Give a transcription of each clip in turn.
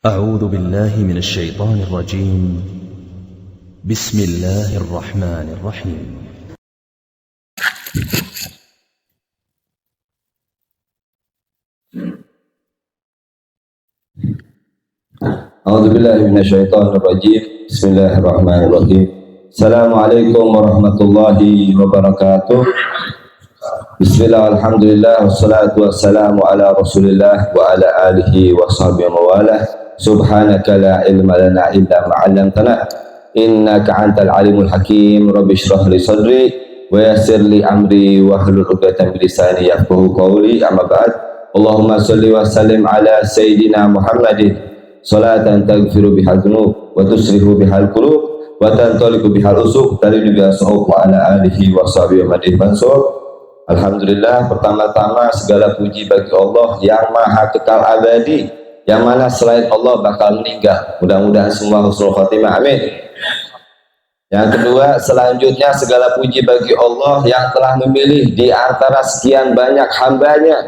أعوذ بالله من الشيطان الرجيم. بسم الله الرحمن الرحيم. أعوذ بالله من الشيطان الرجيم. بسم الله الرحمن الرحيم. السلام عليكم ورحمة الله وبركاته. Bismillah, alhamdulillah, wassalatu wassalamu ala rasulillah wa ala alihi wa sahbihi wa mawalah. Subhanaka la ilma lana illa ma'allamtana innaka antal alimul hakim. Rabbi shrah li sadri wa yassir li amri wa hlul 'uqdatam min lisani yafqahu qawli. Amma ba'd. Allahumma shalli wa sallim ala sayyidina Muhammadin salatan taghfiru bihal dzunub wa tusrihu bihal qulub wa tantaliqu bihal usuq taridu biha sahab wa ala alihi wa sahbihi wa mansur. Alhamdulillah, pertama-tama segala puji bagi Allah yang maha kekal abadi, yang mana selain Allah bakal meninggal. Mudah-mudahan semua husnul khotimah, amin. Yang kedua, selanjutnya segala puji bagi Allah yang telah memilih di antara sekian banyak hambanya.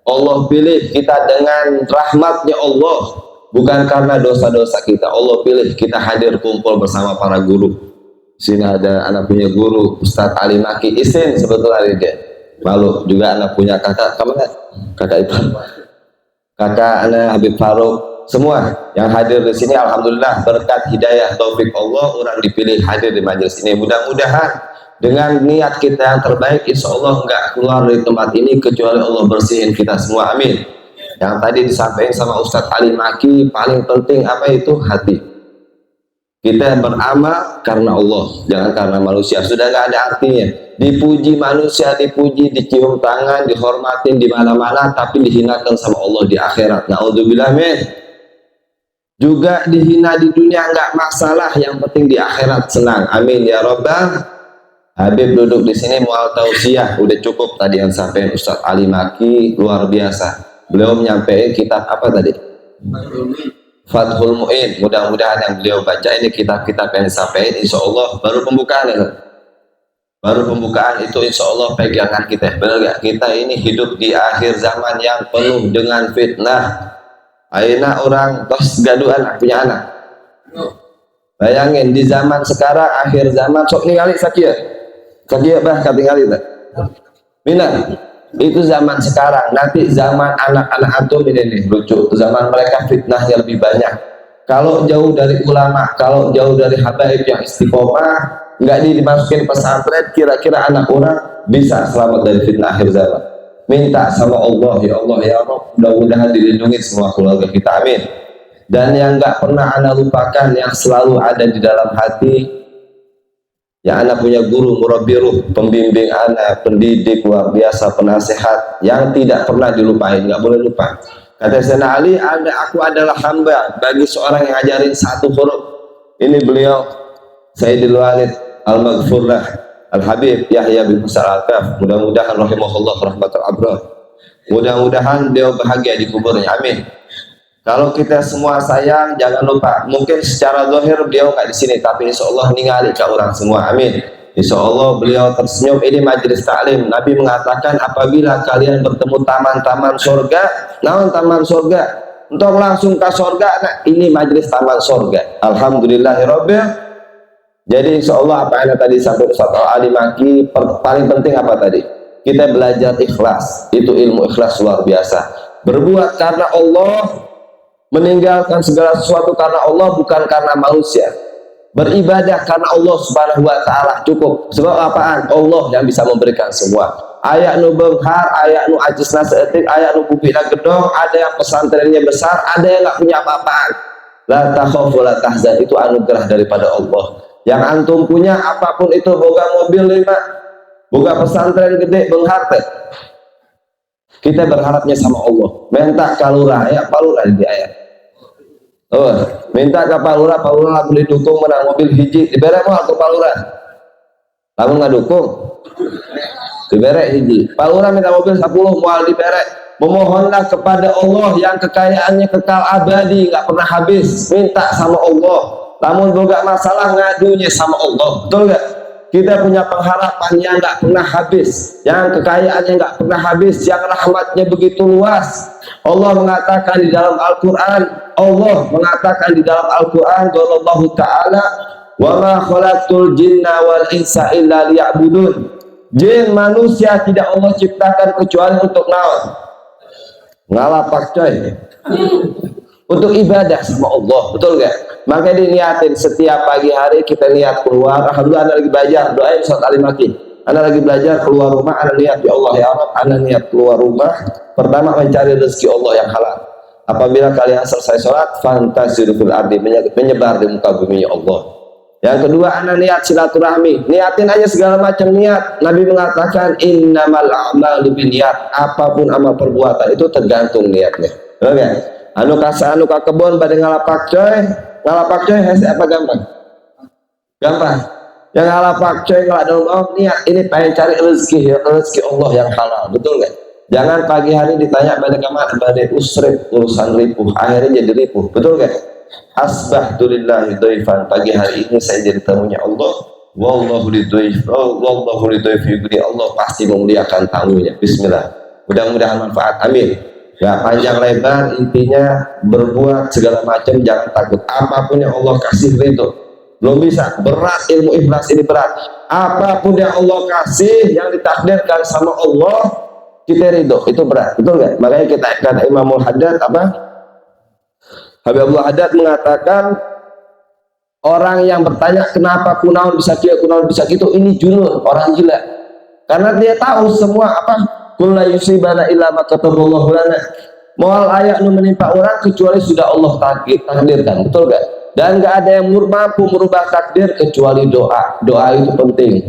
Allah pilih kita dengan rahmatnya Allah, bukan karena dosa-dosa kita. Allah pilih kita hadir kumpul bersama para guru. Sini ada anak punya guru Ustadz Ali Maki Isin, sebetulnya dia malu juga anak punya kakak itu kakak anak Habib Faruk, semua yang hadir di sini alhamdulillah berkat hidayah taufik Allah orang dipilih hadir di majelis ini. Mudah-mudahan dengan niat kita yang terbaik insya Allah nggak keluar dari tempat ini kecuali Allah bersihin kita semua, amin. Yang tadi disampaikan sama Ustadz Ali Maki, paling penting apa itu? Hati. Kita beramal karena Allah, jangan karena manusia. Sudah nggak ada artinya. Dipuji manusia, dipuji, dicium tangan, dihormatin di mana-mana, tapi dihinakan sama Allah di akhirat. Naudzubillah min. Juga dihina di dunia nggak masalah, yang penting di akhirat senang. Amin ya Rabbal. Habib duduk di sini mual tausiah, udah cukup tadi yang sampaikan Ustadz Ali Maki, luar biasa. Beliau menyampaikan kitab apa tadi? Fathul Mu'in. Mudah-mudahan yang beliau baca ini kitab-kitab yang disampaikan insya Allah baru pembukaan ya. Baru pembukaan itu insya Allah pegangan kita. Benar gak? Kita ini hidup di akhir zaman yang penuh dengan fitnah. Akhirnya orang tos gaduhan punya anak. Bayangin di zaman sekarang akhir zaman sok ningali sakia bah katingali tak minat. Itu zaman sekarang, nanti zaman anak-anak antum ini nih lucu, zaman mereka fitnahnya lebih banyak. Kalau jauh dari ulama, kalau jauh dari habaib yang istiqomah, nggak dimasukin pesantren, kira-kira anak orang bisa selamat dari fitnah akhir zaman. Minta sama Allah, ya Allah ya Allah, mudah-mudahan dilindungi semua keluarga kita, amin. Dan yang nggak pernah anda lupakan, yang selalu ada di dalam hati, ya anak punya guru, murabbi ruh, pembimbing anak, pendidik luar biasa, penasehat yang tidak pernah dilupain, nggak boleh lupa. Kata Sayyidina Ali, aku adalah hamba bagi seorang yang ngajarin satu huruf. Ini beliau Sayyidil Walid Al-Maghfurlah Al-Habib Yahya bin Musa Al-Kaf. Mudah-mudahan rahimahullah rahmatul abrar. Mudah-mudahan beliau bahagia di kuburnya, amin. Kalau kita semua sayang, jangan lupa. Mungkin secara zahir beliau nggak di sini, tapi insya Allah ningali ke orang semua, amin. Insya Allah beliau tersenyum. Ini majelis taklim. Nabi mengatakan apabila kalian bertemu taman-taman surga, naon taman surga, untuk langsung ke surga. Nah, ini majelis taman surga. Alhamdulillahirobbil. Jadi insya Allah apa yang tadi sampai Ustaz Ali Maki, paling penting apa tadi? Kita belajar ikhlas. Itu ilmu ikhlas luar biasa. Berbuat karena Allah, meninggalkan segala sesuatu karena Allah, bukan karena manusia. Beribadah karena Allah subhanahu wa ta'ala cukup. Sebab apaan? Allah yang bisa memberikan semua. Ayak nu benghar, ayak nu ajisna seetik, ayak nu bubina gedong, ada yang pesantrennya besar, ada yang nggak punya apa-apaan. La takhaf wa la tahzan, itu anugerah daripada Allah. Yang antum punya apapun itu, boga mobil 5, boga pesantren gede benghar teh. Kita berharapnya sama Allah. Minta kalurah, ya palurah di ayat. Oh, minta ke palurah, palurah boleh dukung menang mobil hiji, dibere mau ke palurah. Kamu nggak dukung? Dibere hiji. Palurah minta mobil 10 mual dibere. Memohonlah kepada Allah yang kekayaannya kekal abadi, nggak pernah habis. Minta sama Allah. Namun boga masalah ngadunya sama Allah. Betul nggak? Kita punya pengharapan yang nggak pernah habis, yang kekayaannya nggak pernah habis, yang rahmatnya begitu luas. Allah mengatakan di dalam Al-Quran, Allah Ta'ala, wa ma khalaqtul jinna wal insa illa liya'budun. Jin manusia tidak Allah ciptakan kecuali untuk naon? Ngalapak coy. Untuk ibadah sama Allah, betul gak? Makanya diniatin setiap pagi hari kita niat keluar. Alhamdulillah anak lagi belajar, doain sholat alimaki. Anak lagi belajar keluar rumah, anak niat ya Allah ya Allah, anak niat keluar rumah. Pertama mencari rezeki Allah yang halal. Apabila kalian selesai sholat, fantasiru fil ardi, menyebar di muka bumi ya Allah. Yang kedua, anak niat silaturahmi, niatin aja segala macam niat. Nabi mengatakan innamal a'malu binniyat, apapun amal perbuatan itu tergantung niatnya. Oke. Anu ka kebon pada ngalapak coy hese apa gampang? Gampang. Yang ngalapak coy ngalak niat ini pengen cari rezeki Allah yang halal, betul nggak? Jangan pagi hari ditanya pada kamar pada usrif urusan ripuh, akhirnya jadi ripuh, betul nggak? Asbahtu lillahi dhaifan, pagi hari ini saya jadi tamunya Allah. Wallahu lidhaif, wallahu lidhaifi, Allah pasti memuliakan tamunya. Bismillah. Mudah-mudahan manfaat. Amin. Ya, panjang lebar intinya berbuat segala macam, jangan takut. Apapun yang Allah kasih itu belum bisa, berat ilmu ikhlas ini berat. Apapun yang Allah kasih yang ditakdirkan sama Allah kita ridho, itu berat, betul nggak? Makanya kita kata Imamul Haddad apa? Habibullah Haddad mengatakan orang yang bertanya kenapa kunaon bisa kia, kunaon bisa gitu, ini junun, orang gila. Karena dia tahu semua apa? Kullu yusibana illa ma kataballahu lana. Moal ayat nu menimpa orang kecuali sudah Allah takdirkan, betul gak? Dan gak ada yang mampu merubah takdir kecuali doa. Doa itu penting.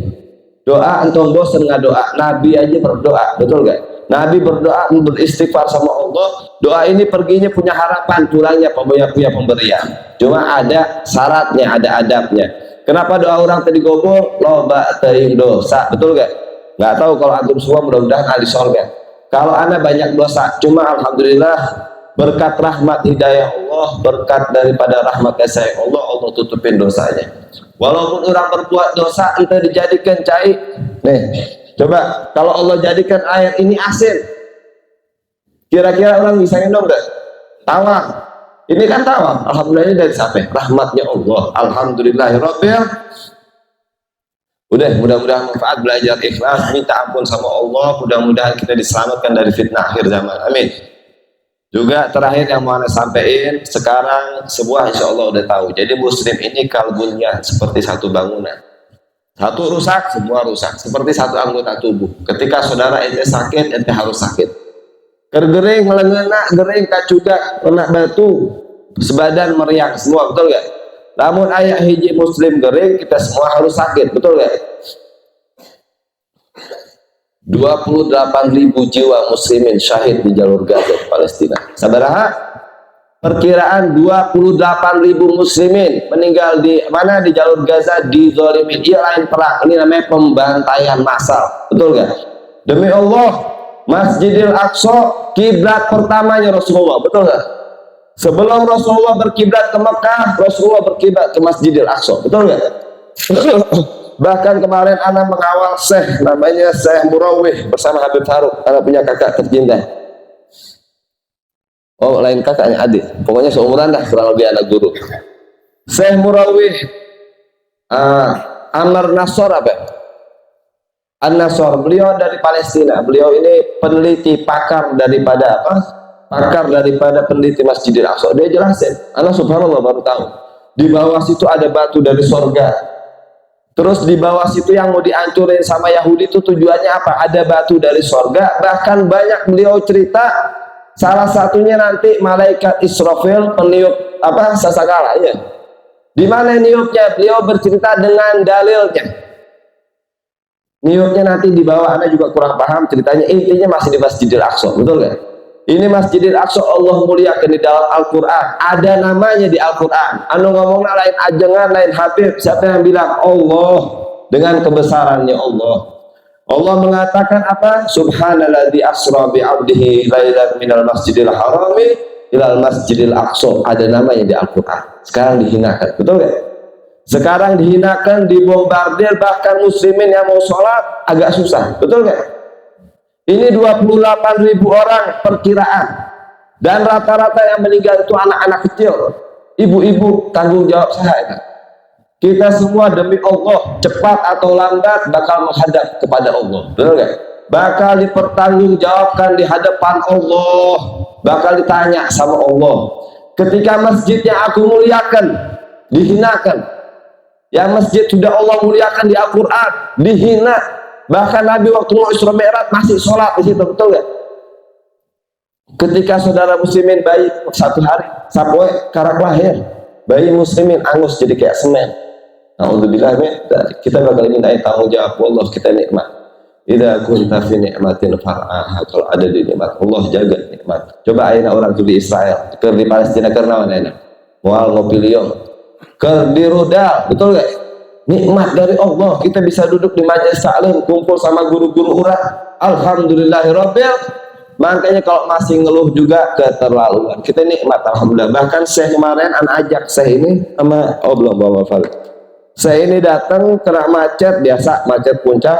Doa entong bosan nggak doa. Nabi aja berdoa, betul gak? Nabi berdoa, beristighfar sama Allah. Doa ini perginya punya harapan, pulangnya punya pemberian. Cuma ada syaratnya, ada adabnya. Kenapa doa orang tadi gobol? Loba teuing dosa, betul gak? Nggak tahu kalau antum semua mudah-mudahan ahli surga. Kalau ana banyak dosa, cuma alhamdulillah berkat rahmat hidayah Allah, berkat daripada rahmat kasih Allah, Allah tutupin dosanya. Walaupun orang berbuat dosa, kita dijadikan cai. Nih, coba kalau Allah jadikan air ini asin, kira-kira orang bisa minum gak? Tawar. Ini kan tawar. Alhamdulillah ini dari siapa? Rahmatnya Allah. Alhamdulillahirabbil. Udah, mudah-mudahan manfaat, belajar ikhlas, minta ampun sama Allah, mudah-mudahan kita diselamatkan dari fitnah akhir zaman. Amin. Juga terakhir yang mau anda sampaikan, sekarang semua insya Allah udah tahu. Jadi muslim ini kalbunya seperti satu bangunan. Satu rusak, semua rusak. Seperti satu anggota tubuh. Ketika saudara ente sakit, ente harus sakit. Kergering, melengena, gering, kacuga, kena batu, sebadan meriang, semua, betul gak? Namun ayah hiji muslim gering, kita semua harus sakit, betul gak? 28.000 jiwa muslimin syahid di jalur Gaza di Palestina. Sabaraha? Perkiraan 28.000 muslimin meninggal di mana? Di jalur Gaza, di zalimin. Iya, lain perang. Ini namanya pembantaian massal. Betul gak? Demi Allah, Masjidil Aqsa kiblat pertamanya Rasulullah. Betul gak? Sebelum Rasulullah berkiblat ke Mekah, Rasulullah berkiblat ke Masjidil Aqsa. Betul gak? Bahkan kemarin anak mengawal Syekh, namanya Syekh Murawih bersama Habib Faruk, anak punya kakak tercinta. Oh, lain kakaknya, adik. Pokoknya seumuran dah, kurang lebih anak guru. Syekh Murawih Amr Nasor apa? An-Nasor, beliau dari Palestina. Beliau ini peneliti, pakar daripada apa? Pakar daripada peneliti Masjidil Aqsa. Dia jelasin, anak subhanallah baru tahu. Di bawah situ ada batu dari sorga. Terus di bawah situ yang mau dihancurin sama Yahudi itu tujuannya apa? Ada batu dari sorga. Bahkan banyak beliau cerita, salah satunya nanti malaikat Israfil peniup apa? Sasakala ya. Di mana niupnya? Beliau bercerita dengan dalilnya. Niupnya nanti di bawah, Anda juga kurang paham ceritanya. Intinya masih di Masjidil Aqsa, betul nggak? Ini Masjidil Aqsa Allah muliakan di dalam Al-Quran. Ada namanya di Al-Quran. Anu ngomongnya lain ajengan, lain Habib. Siapa yang bilang? Allah. Dengan kebesarannya Allah. Allah mengatakan apa? Subhanalladzi asra bi'abdihi lailan minal masjidil harami ilal masjidil aqsa. Ada namanya di Al-Quran. Sekarang dihinakan. Betul nggak? Sekarang dihinakan, dibombardir, bahkan muslimin yang mau sholat agak susah. Betul nggak? Ini 28.000 orang perkiraan. Dan rata-rata yang meninggal itu anak-anak kecil, ibu-ibu. Tanggung jawab saya. Kita semua demi Allah, cepat atau lambat bakal menghadap kepada Allah. Benar gak? Bakal dipertanggungjawabkan di hadapan Allah, bakal ditanya sama Allah. Ketika masjid yang aku muliakan dihinakan, yang masjid sudah Allah muliakan di Al-Quran dihina, bahkan Nabi waktu mau Isra Mi'raj masih sholat di situ, betul gak? Ketika saudara muslimin bayi satu hari sampai karak lahir, bayi muslimin angus jadi kayak semen. Alhamdulillah, kita bakal minta tanggung jawab Allah, kita nikmat. Idza kunta fi ni'matin far'aha, kalau ada di nikmat Allah jaga nikmat. Coba ayeuna orang tuh di Israel, ke di Palestina karena mana? Moal ngopi liong, ke di rudal, betul gak? Nikmat dari Allah, kita bisa duduk di majelis taklim, kumpul sama guru-guru urang. Alhamdulillahirabbil. Makanya kalau masih ngeluh juga keterlaluan. Kita nikmat alhamdulillah. Bahkan saya kemarin ajak saya ini sama belum bawa Fal. Saya ini datang kena macet biasa, macet puncak.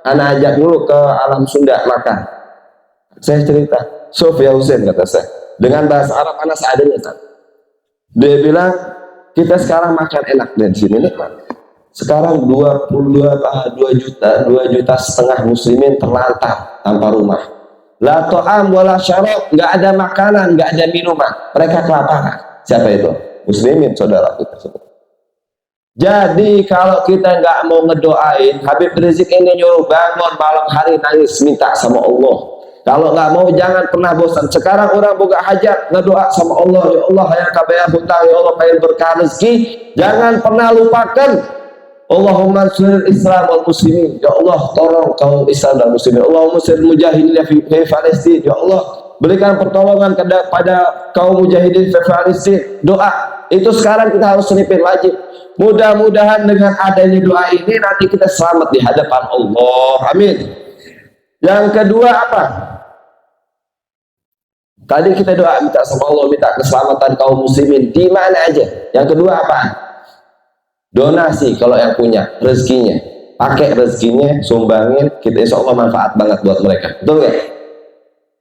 Anak ajak dulu ke alam Sunda makan. Saya cerita, Sofia Hussein kata saya. Dengan bahasa Arab anak seadanya. Dia bilang, kita sekarang makan enak dan sini nikmat. Sekarang 2 juta setengah muslimin terlantar tanpa rumah. La ta'am wala syarab, nggak ada makanan, nggak ada minuman, mereka kelaparan. Siapa itu? Muslimin, saudara kita semua. Jadi kalau kita nggak mau ngedoain, Habib Rizik ini nyuruh bangun malam hari nangis minta sama Allah. Kalau nggak mau jangan pernah bosan. Sekarang orang buka hajat ngedoa sama Allah, ya Allah yang kabayar hutang, ya Allah pengen berkah rezeki. Jangan pernah lupakan Allahumma ansur Islam wal muslimin, ya Allah tolong kaum Islam dan muslimin. Allahumma ansur mujahidin fi Palestina, ya Allah berikan pertolongan kepada kaum mujahidin fi Palestina. Doa itu sekarang kita harus selipin wajib. Mudah-mudahan dengan adanya doa ini nanti kita selamat di hadapan Allah. Amin. Yang kedua apa? Tadi kita doa minta sama Allah, minta keselamatan kaum muslimin di mana aja. Yang kedua apa? Donasi. Kalau yang punya rezekinya, pakai rezekinya, sumbangin, kita insya Allah manfaat banget buat mereka. Betul nggak?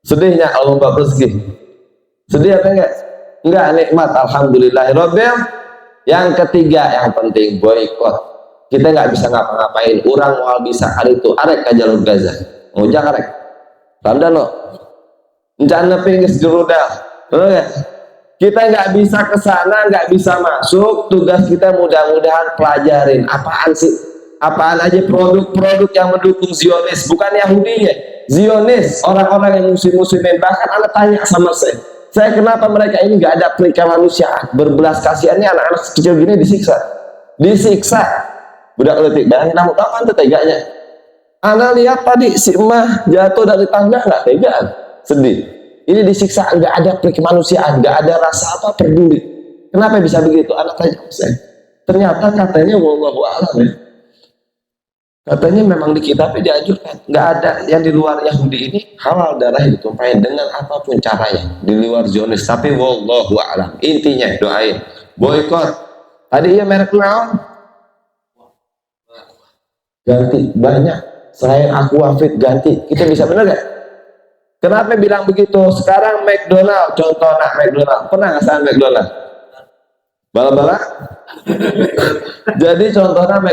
Sedihnya kalau membawa rezeki, sedih apa enggak? Enggak, nikmat. Alhamdulillahirabbil. Yang ketiga yang penting boykot. Kita nggak bisa ngapa-ngapain. Orang mau bisa hari itu arek ke jalur Gaza, mau jangan arek tanda no rencana pinggis jurudal. Betul nggak? Kita nggak bisa ke sana, nggak bisa masuk. Tugas kita mudah-mudahan pelajarin apaan sih, apaan aja produk-produk yang mendukung Zionis, bukan Yahudinya, Zionis, orang-orang yang muslim-muslimin. Bahkan anak tanya sama saya kenapa mereka ini nggak ada kemanusiaan, berbelas kasihannya anak-anak kecil gini disiksa, budak letik. Bayangin, kamu tahu kan teganya. Anak lihat tadi si emak jatuh dari tangga, nggak tega, sedih. Ini disiksa, nggak ada kemanusiaan, nggak ada rasa apa peduli. Kenapa bisa begitu? Anak tanya saya. Ternyata katanya wallahu a'lam ya. Katanya memang di kitabnya dianjurkan, nggak ada yang di luar Yahudi ini halal darah ditumpahin dengan apapun caranya di luar Zionis. Tapi wallahu a'lam. Intinya doain, boykot. Tadi ya merek naon? Ganti banyak. Selain Aquafit ganti, kita bisa bener gak? Kenapa bilang begitu? Sekarang McDonald, contoh McDonald. Pernah nggak sama McDonald? Bala-bala? Jadi contohnya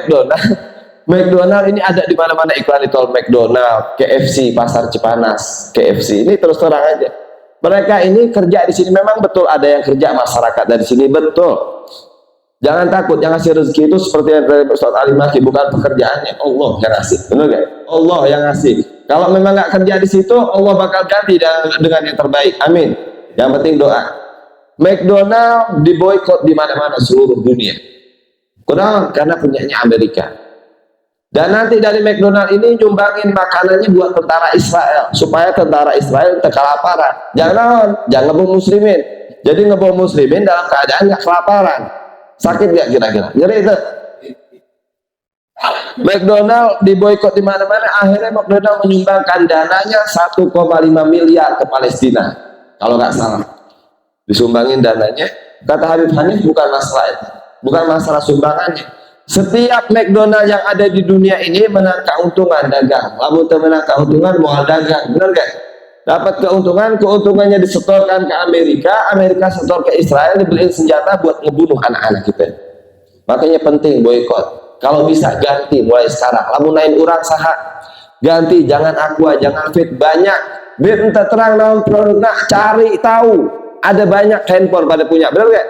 McDonald ini ada di mana-mana iklan itu, McDonald, KFC, Pasar Cipanas, KFC. Ini terus terang aja. Mereka ini kerja di sini, memang betul ada yang kerja masyarakat dari sini, betul. Jangan takut, yang ngasih rezeki itu seperti yang dari Ustaz Ali Maki, bukan pekerjaannya, Allah yang ngasih, benar gak? Allah yang ngasih. Kalau memang nggak kerja di situ, Allah bakal ganti dengan yang terbaik. Amin. Yang penting doa. McDonald diboykot di mana-mana seluruh dunia. Kenapa? Karena punyanya Amerika. Dan nanti dari McDonald ini nyumbangin makanannya buat tentara Israel, supaya tentara Israel kelaparan. Jangan ngebunuh muslimin. Jadi ngebunuh muslimin dalam keadaan nggak kelaparan. Sakit nggak kira-kira? Jadi itu. McDonald diboykot di mana-mana. Akhirnya McDonald menyumbangkan dananya 1,5 miliar ke Palestina, kalau nggak salah. Disumbangin dananya. Kata Habib Hanif bukan masalah itu, bukan masalah sumbangannya. Setiap McDonald yang ada di dunia ini menang keuntungan dagang. Lalu menang keuntungan mau dagang, benar nggak? dapat keuntungan, keuntungannya disetorkan ke Amerika, Amerika setor ke Israel, dibeliin senjata buat ngebunuh anak-anak kita. Makanya penting boykot. Kalau bisa ganti mulai sekarang. Lamunain urang saha ganti, jangan aqua, jangan fit, banyak. Biar entah terang naon produknya, cari tahu. Ada banyak handphone pada punya, benar gak?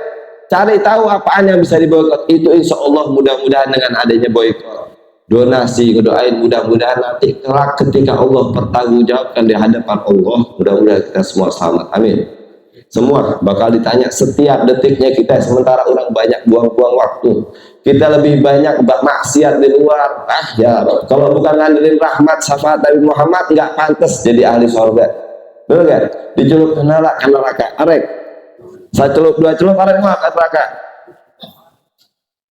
Cari tahu apaan yang bisa diboykot. Itu insya Allah mudah-mudahan dengan adanya boykot, donasi, ngedoain mudah-mudahan nanti kelak ketika Allah bertanggungjawabkan di hadapan Allah, mudah-mudahan kita semua selamat, amin. Semua bakal ditanya setiap detiknya kita, sementara orang banyak buang-buang waktu, kita lebih banyak maksiat di luar. Ya kalau bukan ngandelin rahmat syafaat Nabi Muhammad nggak pantas jadi ahli surga, betul gak? Dicelup ke neraka, arek saya celup dua celup arek muat neraka,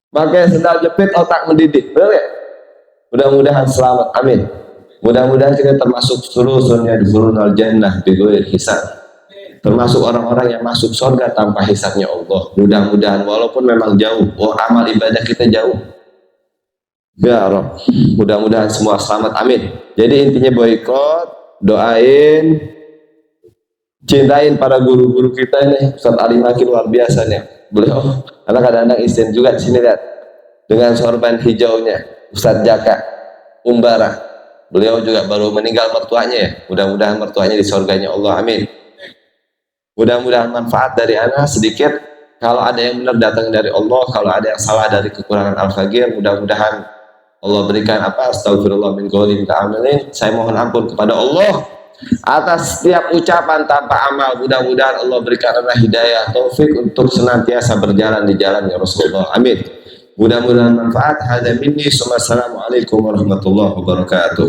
pakai sendal jepit otak mendidik, betul gak? Mudah-mudahan selamat, amin. Mudah-mudahan kita termasuk sulusunnya di surunal jannah bighairi hisab, termasuk orang-orang yang masuk surga tanpa hisabnya Allah. Mudah-mudahan walaupun memang jauh, amal ibadah kita jauh. Ya Rabb, mudah-mudahan semua selamat, amin. Jadi intinya boykot, doain, cintain para guru-guru kita nih. Ustaz Ali Maki luar biasa nih. Beliau kadang-kadang izin juga di sini, lihat dengan sorban hijaunya. Ustadz Jaka Umbara, beliau juga baru meninggal mertuanya ya. Mudah-mudahan mertuanya di surganya Allah, amin. Mudah-mudahan manfaat dari anak sedikit. Kalau ada yang benar datang dari Allah, kalau ada yang salah dari kekurangan Al-Fagir, mudah-mudahan Allah berikan astagfirullah min qawlin ta'amalin. Saya mohon ampun kepada Allah atas setiap ucapan tanpa amal. Mudah-mudahan Allah berikan hidayah taufik untuk senantiasa berjalan di jalannya Rasulullah, amin. Mudah-mudahan manfaat. Hada minni, assalamualaikum warahmatullahi wabarakatuh.